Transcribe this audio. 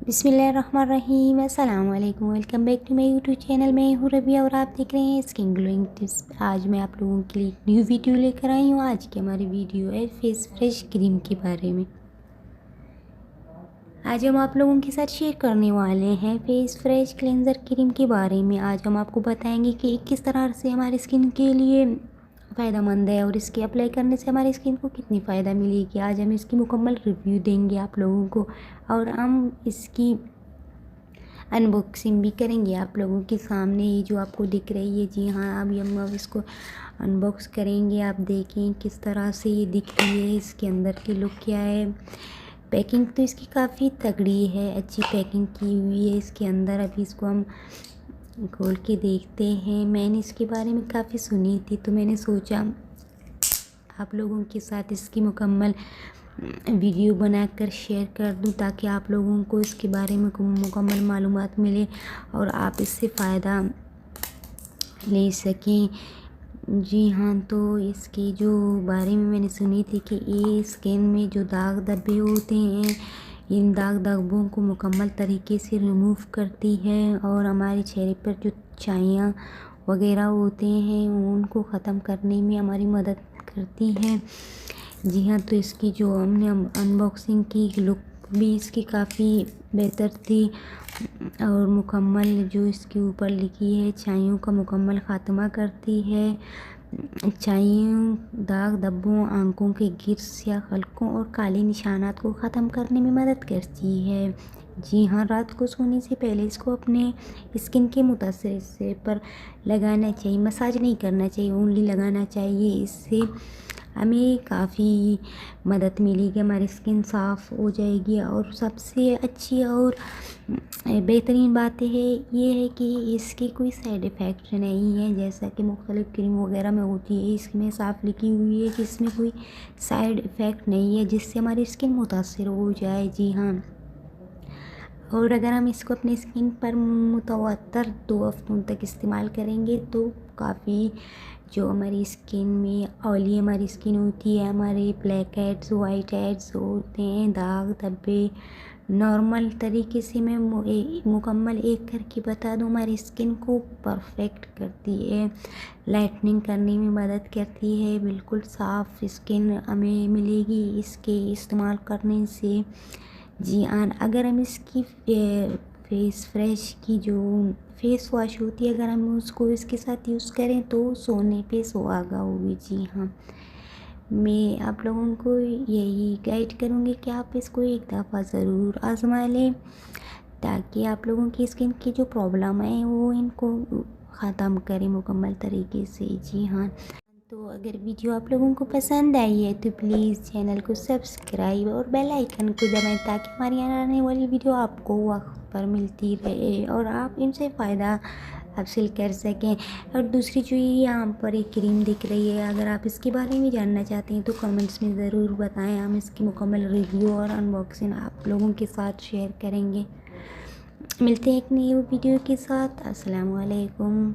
بسم اللہ الرحمن الرحیم۔ السلام علیکم، welcome back to my YouTube channel. میں ہوں ربیہ اور آپ دیکھ رہے ہیں اسکن گلوئنگ ٹپس۔ آج میں آپ لوگوں کے لیے نیو ویڈیو لے کر آئی ہوں۔ آج کی ہماری ویڈیو ہے فیس فریش کریم کے بارے میں۔ آج ہم آپ لوگوں کے ساتھ شیئر کرنے والے ہیں فیس فریش کلینزر کریم کے بارے میں۔ آج ہم آپ کو بتائیں گے کہ کس طرح سے ہمارے اسکن کے لیے فائدہ مند ہے اور اس کے اپلائی کرنے سے ہماری اسکن کو کتنی فائدہ ملے گی۔ آج ہم اس کی مکمل ریویو دیں گے آپ لوگوں کو اور ہم اس کی ان باکسنگ بھی کریں گے آپ لوگوں کے سامنے۔ یہ جو آپ کو دکھ رہی ہے، جی ہاں، ابھی ہم اس کو ان باکس کریں گے۔ آپ دیکھیں کس طرح سے یہ دکھ رہی ہے، اس کے اندر کی لک کیا ہے۔ پیکنگ تو اس کی کافی تگڑی ہے، اچھی پیکنگ کی ہوئی ہے اس کے اندر۔ ابھی اس کو ہم کھول کے دیکھتے ہیں۔ میں نے اس کے بارے میں کافی سنی تھی، تو میں نے سوچا آپ لوگوں کے ساتھ اس کی مکمل ویڈیو بنا کر شیئر کر دوں، تاکہ آپ لوگوں کو اس کے بارے میں مکمل معلومات ملے اور آپ اس سے فائدہ لے سکیں۔ جی ہاں، تو اس کی جو بارے میں نے سنی تھی کہ یہ اسکن میں جو داغ دھبے ہوتے ہیں، ان داغ دھبوں کو مکمل طریقے سے ریموو کرتی ہے اور ہمارے چہرے پر جو چھائیاں وغیرہ ہوتے ہیں ان کو ختم کرنے میں ہماری مدد کرتی ہے۔ جی ہاں، تو اس کی جو ہم نے ان باکسنگ کی لک بھی اس کی کافی بہتر تھی اور مکمل جو اس کے اوپر لکھی ہے، چھائیوں کا مکمل خاتمہ کرتی ہے۔ چھائیوں، داغ دھبوں، آنکھوں کے گرد، سیاہ حلقوں اور کالے نشانات کو ختم کرنے میں مدد کرتی ہے۔ جی ہاں، رات کو سونے سے پہلے اس کو اپنے اسکن کے متاثرہ حصے پر لگانا چاہیے۔ مساج نہیں کرنا چاہیے، اونلی لگانا چاہیے۔ اس سے ہمیں کافی مدد ملے گی، ہماری اسکن صاف ہو جائے گی۔ اور سب سے اچھی اور بہترین بات یہ ہے کہ اس کی کوئی سائیڈ ایفیکٹ نہیں ہے، جیسا کہ مختلف کریم وغیرہ میں ہوتی ہے۔ اس میں صاف لکھی ہوئی ہے کہ اس میں کوئی سائیڈ ایفیکٹ نہیں ہے جس سے ہماری اسکن متاثر ہو جائے۔ جی ہاں، اور اگر ہم اس کو اپنی اسکن پر متواتر 2 ہفتوں تک استعمال کریں گے تو کافی جو ہماری اسکن میں آئلی ہماری اسکن ہوتی ہے، ہمارے بلیک ہیڈز، وائٹ ہیڈز ہوتے ہیں، داغ دھبے نارمل طریقے سے میں مکمل ایک کر کے بتا دوں، ہماری اسکن کو پرفیکٹ کرتی ہے، لائٹننگ کرنے میں مدد کرتی ہے۔ بالکل صاف اسکن ہمیں ملے گی اس کے استعمال کرنے سے۔ جی ہاں، اگر ہم اس کی فیس فریش کی جو فیس واش ہوتی ہے، اگر ہم اس کو اس کے ساتھ یوز کریں تو سونے پہ سہاگا ہوگی۔ جی ہاں، میں آپ لوگوں کو یہی گائیڈ کروں گی کہ آپ اس کو ایک دفعہ ضرور آزما لیں، تاکہ آپ لوگوں کی اسکن کی جو پرابلم ہے وہ ان کو ختم کریں مکمل طریقے سے۔ جی ہاں، تو اگر ویڈیو آپ لوگوں کو پسند آئی ہے تو پلیز چینل کو سبسکرائب اور بیل آئیکن کو دبائیں، تاکہ ہماری آنے والی ویڈیو آپ کو وقت پر ملتی رہے اور آپ ان سے فائدہ حاصل کر سکیں۔ اور دوسری جو یہاں پر ایک کریم دکھ رہی ہے، اگر آپ اس کے بارے میں جاننا چاہتے ہیں تو کمنٹس میں ضرور بتائیں، ہم اس کی مکمل ریویو اور ان باکسنگ آپ لوگوں کے ساتھ شیئر کریں گے۔ ملتے ہیں ایک نئی ویڈیو کے ساتھ۔ السلام علیکم۔